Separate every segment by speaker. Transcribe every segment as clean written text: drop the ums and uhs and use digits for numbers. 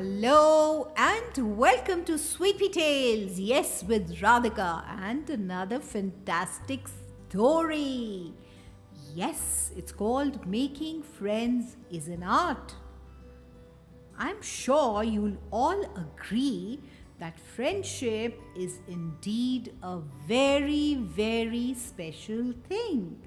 Speaker 1: Hello and welcome to Sweet Tales. Yes, with Radhika and another fantastic story. Yes, it's called Making Friends is an Art. I'm sure you'll all agree that friendship is indeed a very, very special thing.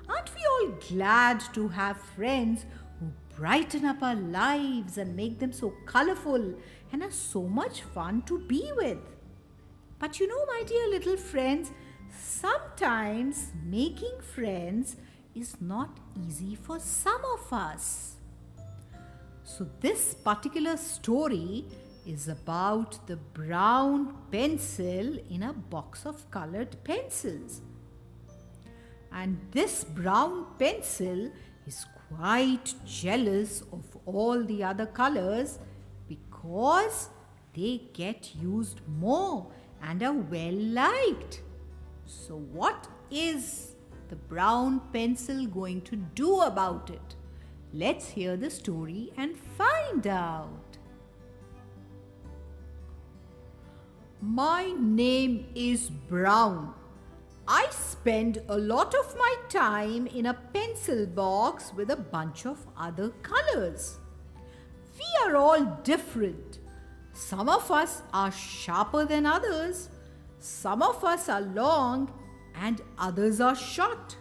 Speaker 1: Aren't we all glad to have friends who brighten up our lives and make them so colorful and are so much fun to be with? But you know, my dear little friends, sometimes making friends is not easy for some of us. So, this particular story is about the brown pencil in a box of colored pencils. And this brown pencil is quite jealous of all the other colors because they get used more and are well liked. So, what is the brown pencil going to do about it? Let's hear the story and find out. My name is Brown. I spend a lot of my time in a pencil box with a bunch of other colors. We are all different. Some of us are sharper than others. Some of us are long and others are short.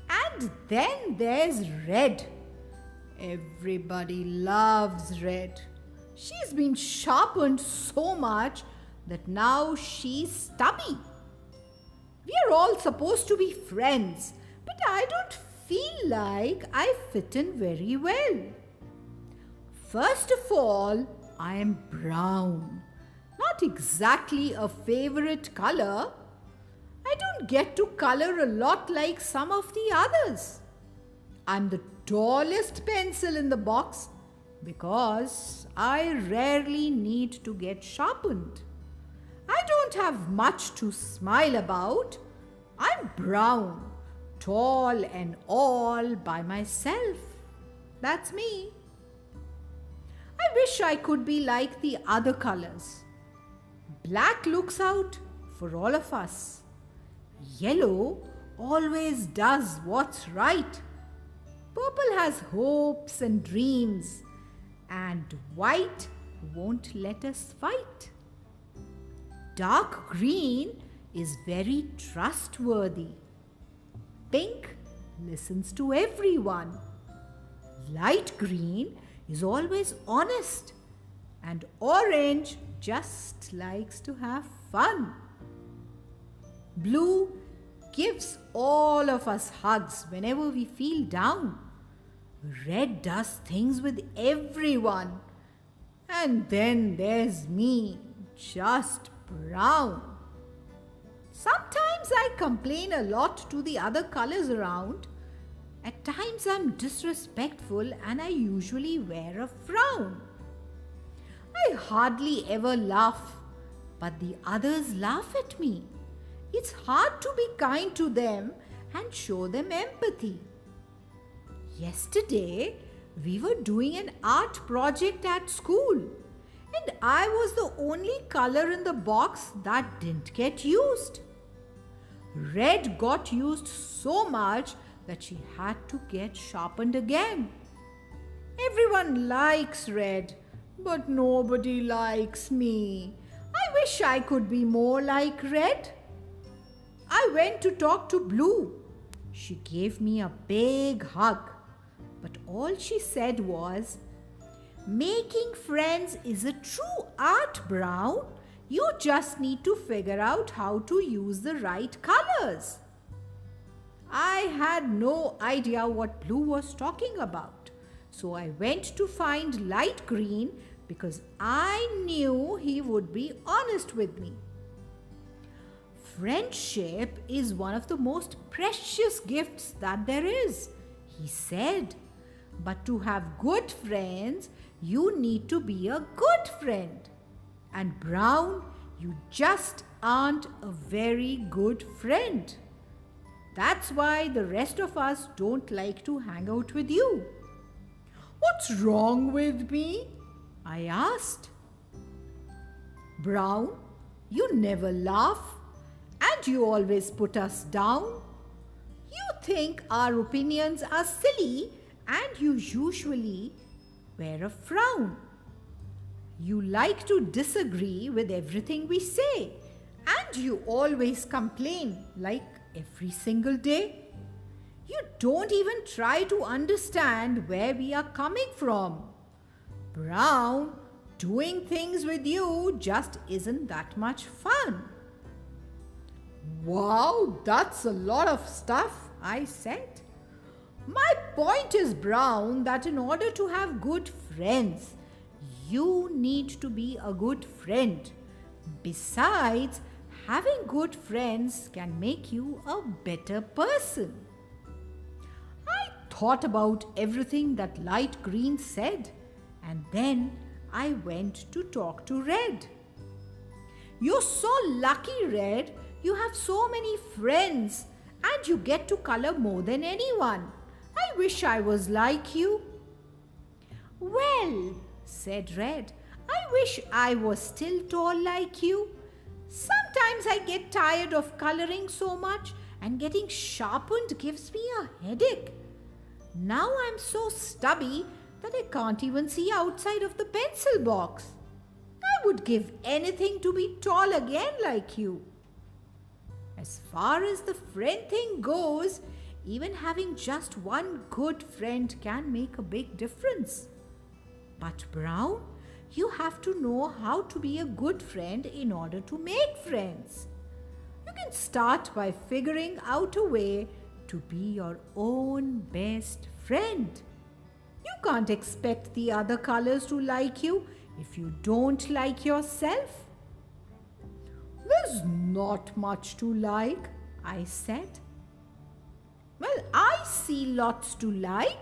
Speaker 1: And then there's red. Everybody loves red. She's been sharpened so much that now she's stubby. We are all supposed to be friends, but I don't feel like I fit in very well. First of all, I am brown. Not exactly a favorite color. I don't get to color a lot like some of the others. I'm the tallest pencil in the box because I rarely need to get sharpened. I don't have much to smile about. I'm brown, tall and all by myself. That's me. I wish I could be like the other colors. Black looks out for all of us. Yellow always does what's right. Purple has hopes and dreams. And white won't let us fight. Dark green is very trustworthy. Pink listens to everyone. Light green is always honest. And orange just likes to have fun. Blue gives all of us hugs whenever we feel down. Red does things with everyone. And then there's me, just brown. Sometimes I complain a lot to the other colors around. At times I'm disrespectful and I usually wear a frown. I hardly ever laugh, but the others laugh at me. It's hard to be kind to them and show them empathy. Yesterday, we were doing an art project at school. And I was the only color in the box that didn't get used. Red got used so much that she had to get sharpened again. Everyone likes red, but nobody likes me. I wish I could be more like red. I went to talk to Blue. She gave me a big hug, but all she said was, "Making friends is a true art, Brown. You just need to figure out how to use the right colors." I had no idea what Blue was talking about, so I went to find light green because I knew he would be honest with me. Friendship is one of the most precious gifts that there is, he said. But to have good friends, you need to be a good friend. And Brown, you just aren't a very good friend. That's why the rest of us don't like to hang out with you. What's wrong with me? I asked. Brown, you never laugh and you always put us down. You think our opinions are silly and you usually wear a frown. You like to disagree with everything we say and you always complain like every single day. You don't even try to understand where we are coming from. Brown, doing things with you just isn't that much fun. Wow, that's a lot of stuff, I said. My point is, Brown, that in order to have good friends, you need to be a good friend. Besides, having good friends can make you a better person. I thought about everything that Light Green said, and then I went to talk to Red. You're so lucky, Red. You have so many friends and you get to color more than anyone. I wish I was like you. Well, said Red, I wish I was still tall like you. Sometimes I get tired of coloring so much and getting sharpened gives me a headache. Now I'm so stubby that I can't even see outside of the pencil box. I would give anything to be tall again like you. As far as the friend thing goes, even having just one good friend can make a big difference. But Brown, you have to know how to be a good friend in order to make friends. You can start by figuring out a way to be your own best friend. You can't expect the other colors to like you if you don't like yourself. There's not much to like, I said. Well, I see lots to like.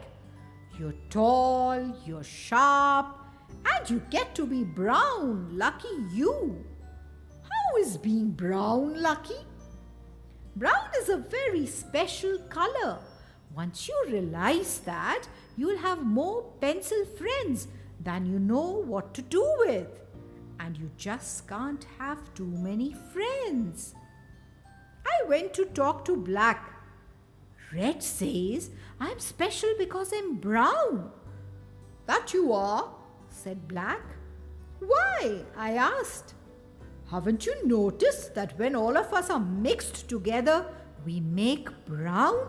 Speaker 1: You're tall, you're sharp, and you get to be brown. Lucky you. How is being brown lucky? Brown is a very special color. Once you realize that, you'll have more pencil friends than you know what to do with. And you just can't have too many friends. I went to talk to Black. Red says I'm special because I'm brown. That you are, said Black. Why? I asked. Haven't you noticed that when all of us are mixed together, we make brown?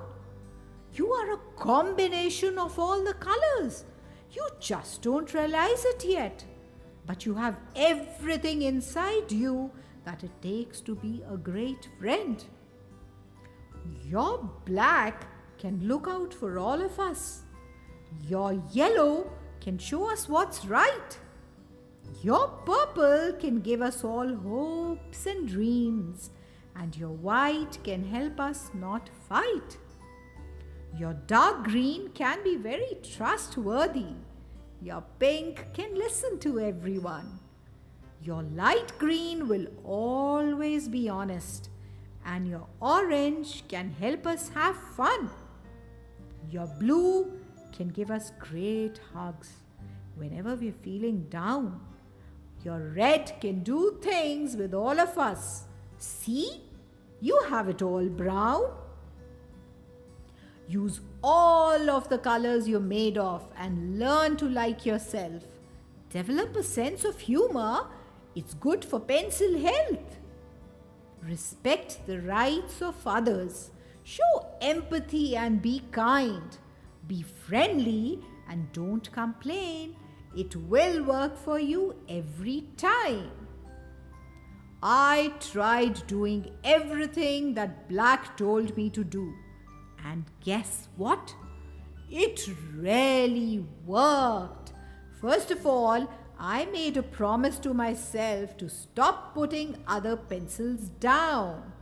Speaker 1: You are a combination of all the colors. You just don't realize it yet. But you have everything inside you that it takes to be a great friend. Your black can look out for all of us. Your yellow can show us what's right. Your purple can give us all hopes and dreams. And your white can help us not fight. Your dark green can be very trustworthy. Your pink can listen to everyone. Your light green will always be honest. And your orange can help us have fun. Your blue can give us great hugs whenever we're feeling down. Your red can do things with all of us. See? You have it all, Brown. Use all of the colors you're made of and learn to like yourself. Develop a sense of humor. It's good for pencil health. Respect the rights of others. Show empathy and be kind. Be friendly and don't complain. It will work for you every time. I tried doing everything that Black told me to do. And guess what? It really worked. First of all, I made a promise to myself to stop putting other pencils down.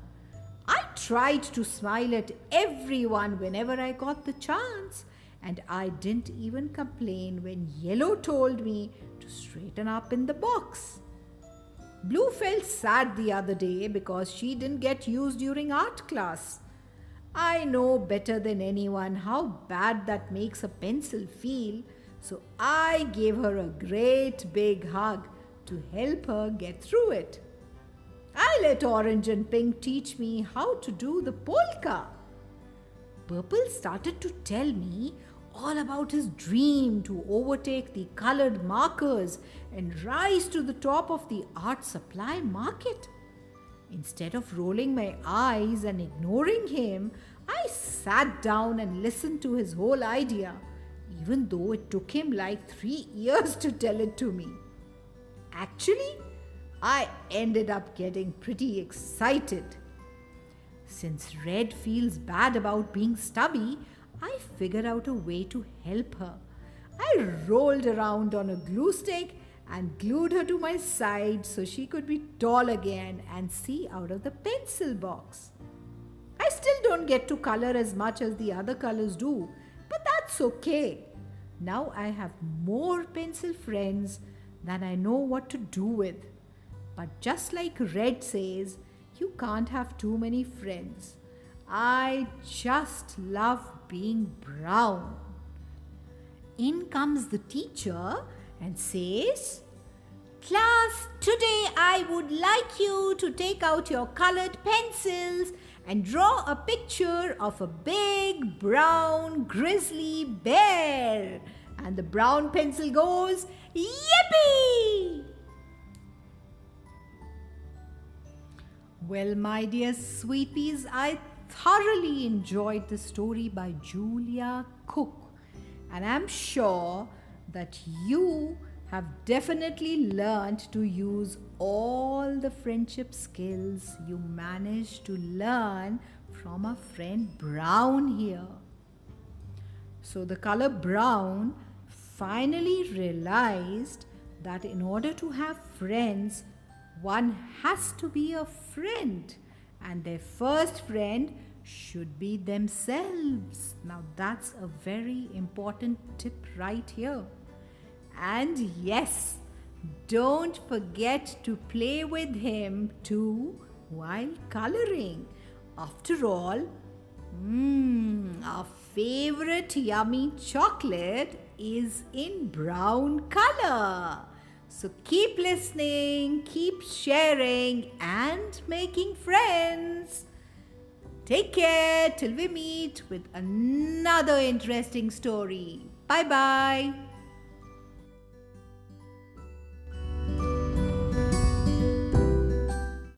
Speaker 1: I tried to smile at everyone whenever I got the chance, and I didn't even complain when Yellow told me to straighten up in the box. Blue felt sad the other day because she didn't get used during art class. I know better than anyone how bad that makes a pencil feel, So I gave her a great big hug to help her get through it. I let Orange and Pink teach me how to do the polka. Purple started to tell me all about his dream to overtake the colored markers and rise to the top of the art supply market. Instead of rolling my eyes and ignoring him, I sat down and listened to his whole idea, even though it took him like 3 years to tell it to me. Actually, I ended up getting pretty excited. Since Red feels bad about being stubby, I figured out a way to help her. I rolled around on a glue stick and glued her to my side so she could be tall again and see out of the pencil box. I still don't get to color as much as the other colors do, but that's okay. Now I have more pencil friends than I know what to do with. But just like Red says, you can't have too many friends. I just love being brown. In comes the teacher and says, "Class, today I would like you to take out your colored pencils and draw a picture of a big brown grizzly bear." And the brown pencil goes, "Yippee!" Well, my dear sweeties, I thoroughly enjoyed the story by Julia Cook. And I'm sure that you have definitely learned to use all the friendship skills you managed to learn from our friend Brown here. So the color brown finally realized that in order to have friends, one has to be a friend, and their first friend should be themselves. Now that's a very important tip right here. And yes, don't forget to play with him too while coloring. After all, our favorite yummy chocolate is in brown color. So keep listening, keep sharing, and making friends. Take care till we meet with another interesting story. Bye bye.